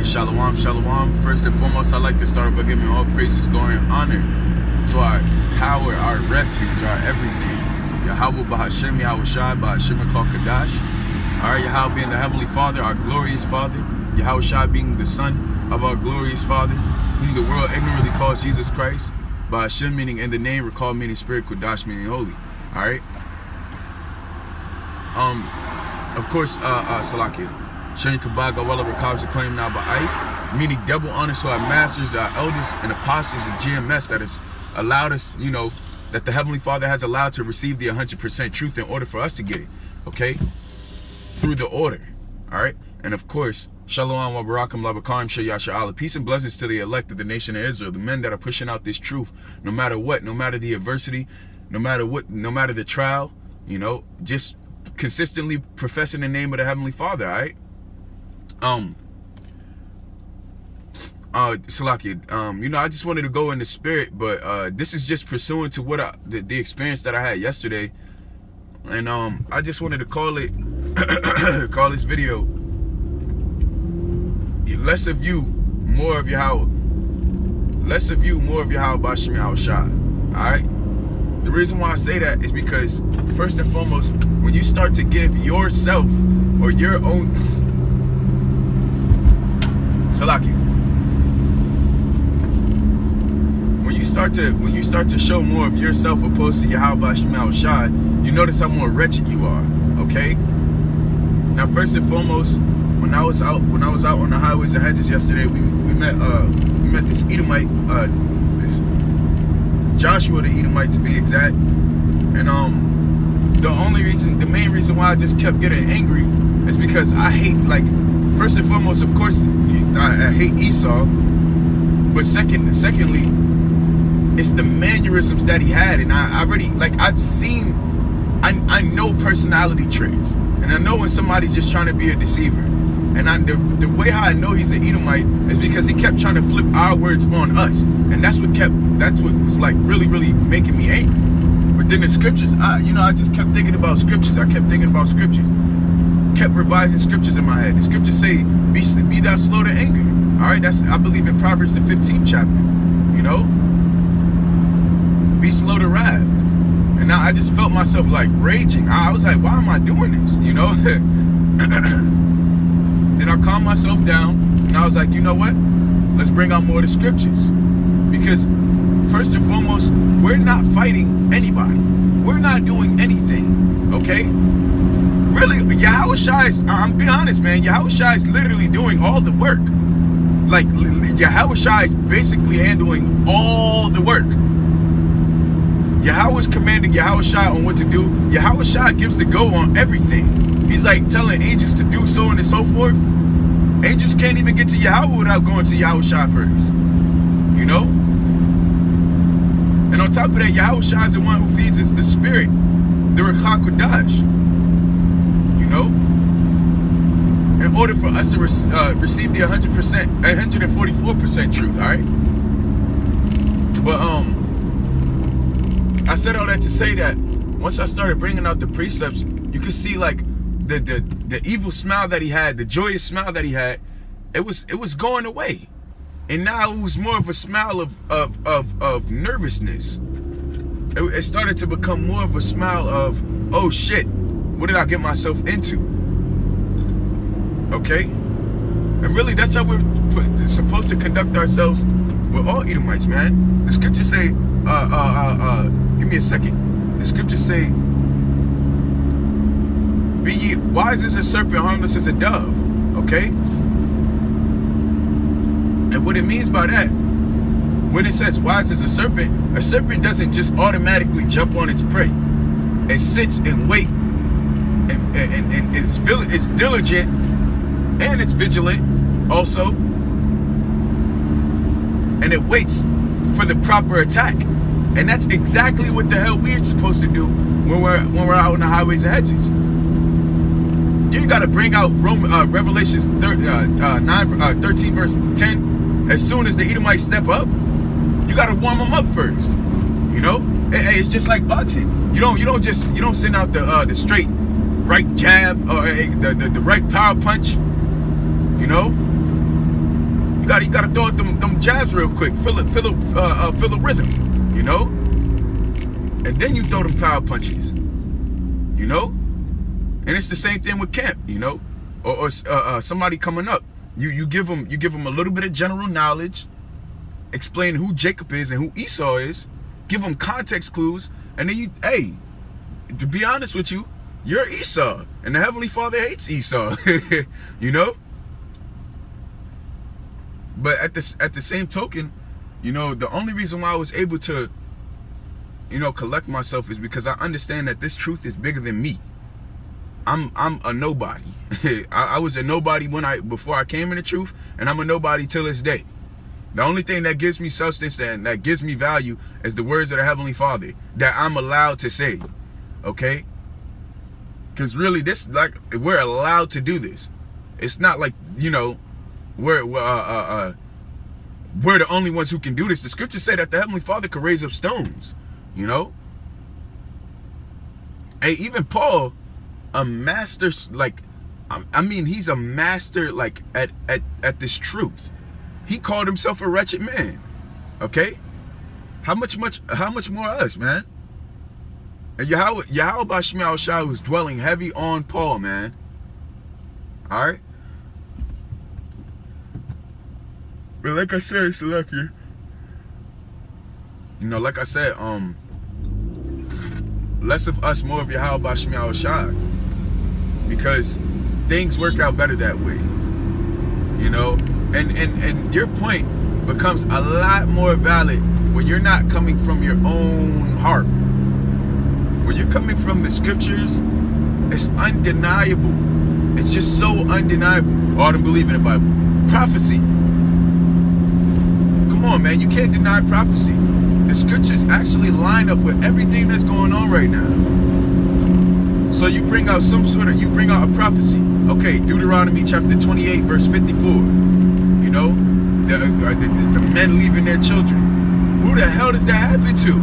Shalom, shalom. First and foremost, I'd like to start by giving all praises, glory, and honor to our power, our refuge, our everything. Yahweh Bahashem, Yahweh Shai, Bahashem Akal Kadash. Our Yahweh being the Heavenly Father, our glorious Father. Yahweh Shai being the Son of our glorious Father, whom the world ignorantly calls Jesus Christ. Bahashem meaning in the name, Rakal meaning spirit, Kudash meaning holy. Alright? Of course, Salakia. Shani Kabaga Walla Rakabs acclaim now by meaning double honors to our masters, our elders, and apostles of GMS that has allowed us, that the Heavenly Father has allowed to receive the 100% truth in order for us to get it, okay? Through the order, all right? And of course, Shalom wa barakam labakam shayasha Allah. Peace and blessings to the elect of the nation of Israel, the men that are pushing out this truth, no matter what, no matter the adversity, no matter what, no matter the trial, just consistently professing the name of the Heavenly Father, all right? Salakia, I just wanted to go in the spirit, but this is just pursuant to what the experience that I had yesterday, and I just wanted to call it call this video less of you, more of Yahweh. Less of you, more of Yahweh Bashim Yahweh Shai. Alright? The reason why I say that is because first and foremost, when you start to give yourself or your own Salaki, when you start to show more of yourself opposed to Yahweh Bashim Yahweh Shai, you notice how more wretched you are. Okay? Now, first and foremost, when I was out on the highways and hedges yesterday, we met this Edomite, this Joshua the Edomite to be exact, and the main reason why I just kept getting angry is because I hate, first and foremost, of course, I hate Esau, but secondly, it's the mannerisms that he had, and I know personality traits, and I know when somebody's just trying to be a deceiver. And the way how I know he's an Edomite is because he kept trying to flip our words on us, and that's what was really, really making me angry. But then the scriptures, I just kept thinking about scriptures. Kept revising scriptures in my head. The scriptures say, "Be thou slow to anger." All right, I believe in Proverbs the 15th chapter. Be slow to wrath. And now I just felt myself raging. I was like, why am I doing this? Then I calmed myself down, and I was like, you know what? Let's bring out more of the scriptures. Because first and foremost, we're not fighting anybody. We're not doing anything, okay? Really, Yahweh Shai is, I'm being honest, man, Yahweh Shai is literally doing all the work. Yahweh Shai is basically handling all the work. Yahweh is commanding Yahweh Shai on what to do. Yahweh Shai gives the go on everything. He's telling angels to do so on and so forth. Angels can't even get to Yahweh without going to Yahweh Shai first. And on top of that, Yahweh Shai is the one who feeds us the spirit, the Rakha Kudash. In order for us to receive the 100%, 144% truth, alright? But I said all that to say that once I started bringing out the precepts, you could see the evil smile that he had, the joyous smile that he had, it was going away, and now it was more of a smile of nervousness. It started to become more of a smile of, oh shit, what did I get myself into? Okay, and really that's how we're supposed to conduct ourselves with all Edomites, man. The scriptures say, give me a second. The scriptures say, be ye wise as a serpent, harmless as a dove. Okay? And what it means by that, when it says wise as a serpent doesn't just automatically jump on its prey. It sits and waits, and it's diligent, and it's vigilant also. And it waits for the proper attack. And that's exactly what the hell we're supposed to do when we're out on the highways and hedges. You gotta bring out Revelations 13 verse 10. As soon as the Edomites step up, you gotta warm them up first. It's just like boxing. You don't send out the straight right jab or the right power punch. You gotta throw out them jabs real quick. Feel a rhythm, you know? And then you throw them power punches, you know? And it's the same thing with camp, you know? Or somebody coming up. You give them a little bit of general knowledge, explain who Jacob is and who Esau is, give them context clues, and then hey, to be honest with you, you're Esau, and the Heavenly Father hates Esau, you know? But at the same token, you know, the only reason why I was able to, you know, collect myself is because I understand that this truth is bigger than me. I'm a nobody. I was a nobody before I came in the truth, and I'm a nobody till this day. The only thing that gives me substance and that gives me value is the words of the Heavenly Father that I'm allowed to say. Okay? Because really, we're allowed to do this. It's not like, you know, we're the only ones who can do this. The scriptures say that the Heavenly Father could raise up stones, you know? Hey, even Paul, a master, like, I mean, he's a master, like, at this truth. He called himself a wretched man, okay? How much more us, man? And Yahweh Shema Shai was dwelling heavy on Paul, man. All right? But like I said, it's lucky. You know, like I said, less of us, more of Yahweh Shema Shai. Because things work out better that way. You know? And your point becomes a lot more valid when you're not coming from your own heart. When you're coming from the scriptures, it's undeniable. It's just so undeniable. Oh, I don't believe in the Bible. Prophecy. Come on, man. You can't deny prophecy. The scriptures actually line up with everything that's going on right now. So you bring out you bring out a prophecy. Okay, Deuteronomy chapter 28, verse 54. You know, the men leaving their children. Who the hell does that happen to?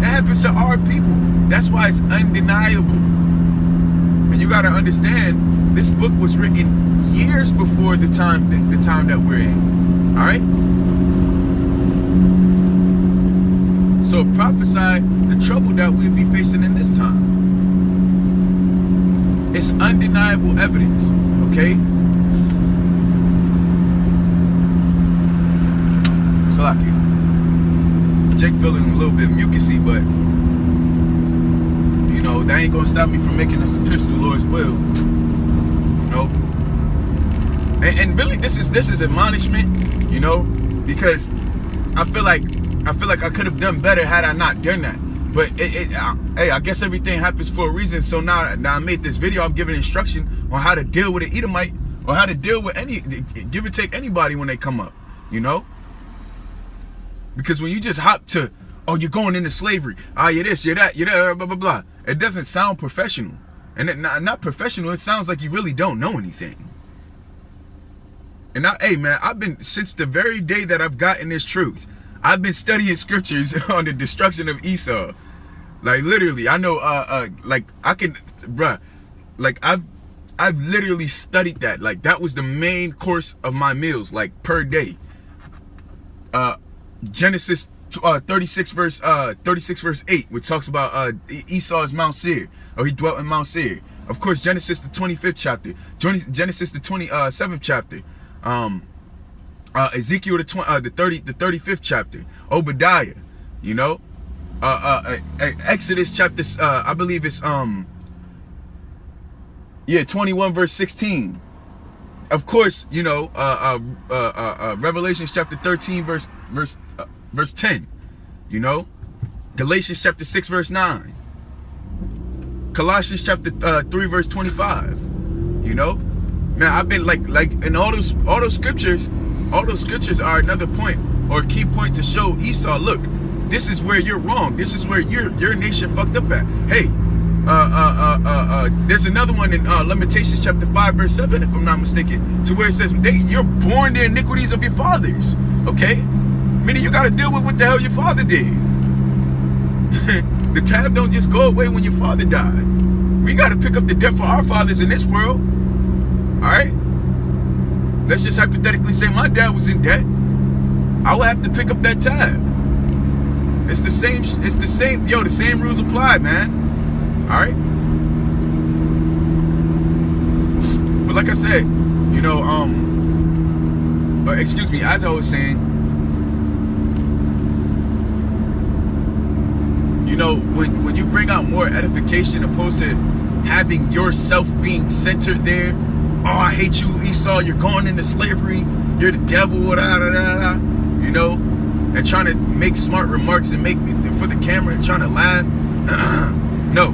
That happens to our people. That's why it's undeniable. And you got to understand, this book was written years before the time that we're in. All right? So prophesy the trouble that we'll be facing in this time. It's undeniable evidence, okay? Salaki. Jake feeling a little bit mucusy, but you know, that ain't gonna stop me from making this epistle, Lord's will. You know? And really this is admonishment, you know, because I feel like I could have done better had I not done that. But hey, I guess everything happens for a reason. So now I made this video. I'm giving instruction on how to deal with an Edomite, or how to deal with give or take anybody when they come up, you know? Because when you just hop to, oh, you're going into slavery. Ah, you're this, you're that, blah, blah, blah. It doesn't sound professional. And not professional, it sounds like you really don't know anything. And hey, man, I've been, since the very day that I've gotten this truth, I've been studying scriptures on the destruction of Esau. Like, literally, I know, like, I can, bruh, like, I've literally studied that. Like, that was the main course of my meals, like, per day. Genesis 36 verse 8, which talks about Esau's Mount Seir, or he dwelt in Mount Seir. Of course, Genesis the 25th chapter, Genesis the 27th chapter, Ezekiel the 35th chapter, Obadiah, you know, Exodus chapter, I believe it's 21 verse 16. Of course, you know, Revelations chapter 13 verse 10, you know, Galatians chapter 6 verse 9, Colossians chapter 3 verse 25, you know, man, I've been like in all those scriptures are another point or a key point to show Esau, look, this is where you're wrong. This is where your nation fucked up at. Hey, there's another one in Lamentations chapter 5 verse 7, if I'm not mistaken, to where it says you're born the iniquities of your fathers. Okay, meaning you got to deal with what the hell your father did. The tab don't just go away when your father died. We got to pick up the debt for our fathers in this world. All right. let's just hypothetically say my dad was in debt. I would have to pick up that tab. It's the same, the same rules apply, man. All right? But like I said, you know, excuse me, as I was saying, you know, when you bring out more edification opposed to having yourself being centered there, oh, I hate you, Esau, you're going into slavery, you're the devil, you know, and trying to make smart remarks and make for the camera and trying to laugh. No,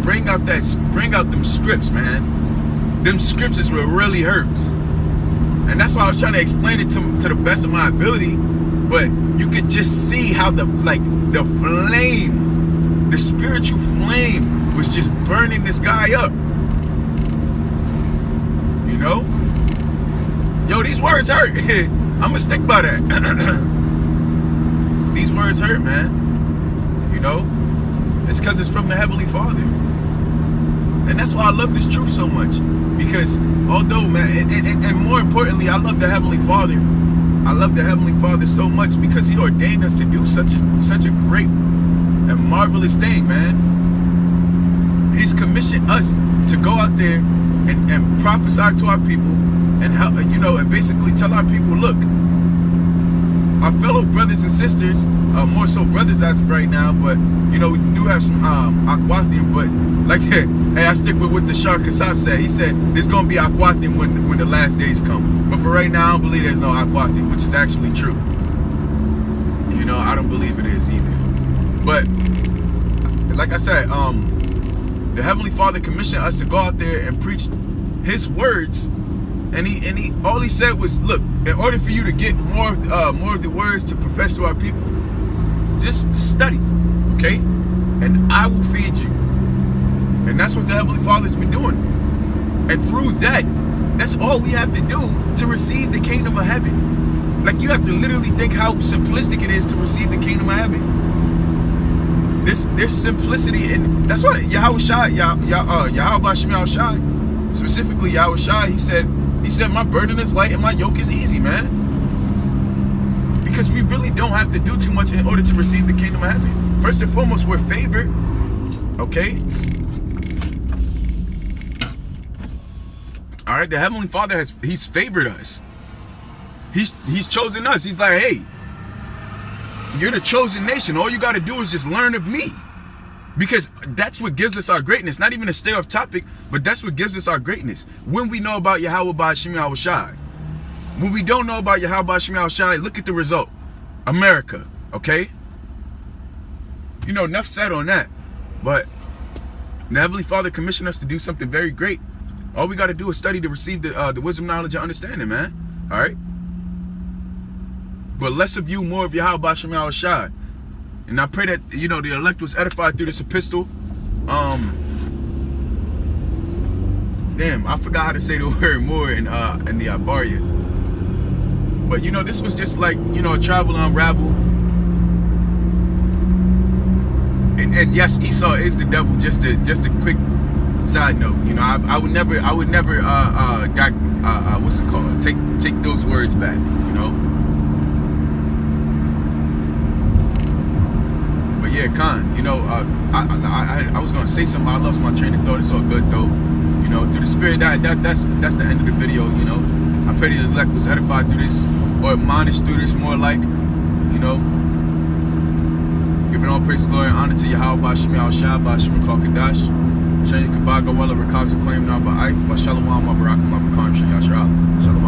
bring out them scripts, man. Them scripts is what really hurts, and that's why I was trying to explain it to the best of my ability. But you could just see how the flame, the spiritual flame, was just burning this guy up. You know, yo, these words hurt. I'ma stick by that. These words hurt, man. You know, it's because it's from the Heavenly Father. And that's why I love this truth so much. Because although, man, and more importantly, I love the Heavenly Father. I love the Heavenly Father so much because He ordained us to do such a great and marvelous thing, man. He's commissioned us to go out there and prophesy to our people and help, you know, and basically tell our people, look, our fellow brothers and sisters, more so brothers as of right now, but you know, we do have some Aquathium, but like that, hey, I stick with what the Shah Kassab said. He said there's gonna be Aquathium when the last days come. But for right now, I don't believe there's no Aquathium, which is actually true. You know, I don't believe it is either. But like I said, the Heavenly Father commissioned us to go out there and preach His words. And he all he said was, look, in order for you to get more of the words to profess to our people, just study, okay? And I will feed you. And that's what the Heavenly Father's been doing. And through that, that's all we have to do to receive the kingdom of heaven. Like, you have to literally think how simplistic it is to receive the kingdom of heaven. There's simplicity, and that's what Yahweh Shai, Yahweh Shai, specifically Yahweh Shai, he said, my burden is light and my yoke is easy, man. Because we really don't have to do too much in order to receive the kingdom of heaven. First and foremost, we're favored, okay? All right, the Heavenly Father He's favored us. He's chosen us. He's like, hey, you're the chosen nation. All you got to do is just learn of me. Because that's what gives us our greatness. Not even to stay off topic, but that's what gives us our greatness. When we know about Yahweh Ba'Shem Yahweh Shai. When we don't know about Yahweh Ba'Shem Yahweh Shai, look at the result. America, okay? You know, enough said on that. But the Heavenly Father commissioned us to do something very great. All we got to do is study to receive the wisdom, knowledge, and understanding, man. All right? But less of you, more of Yahweh Ba'Shem Yahweh Shai. And I pray that, you know, the elect was edified through this epistle. Damn, I forgot how to say the word more in the Abaria. But, you know, this was just like, you know, a travel and unravel. And yes, Esau is the devil. Just a quick side note. You know, I would never what's it called? Take those words back, you know. Yeah, Khan, you know, I was gonna say something, I lost my train of thought. It's all good though, you know. Through the Spirit, that's the end of the video, you know. I pray the elect was edified through this, or admonished through this, more like, you know. Giving all praise, glory, and honor to Yahweh Ba'Shem Yahweh Shai, Ba'Shem Kadash, Shani Kabaga, Walla Rakabs, Acclaim, Naba Ith, Bashalawam, Mabarakam, Mabakam, Shayashra, Shalom.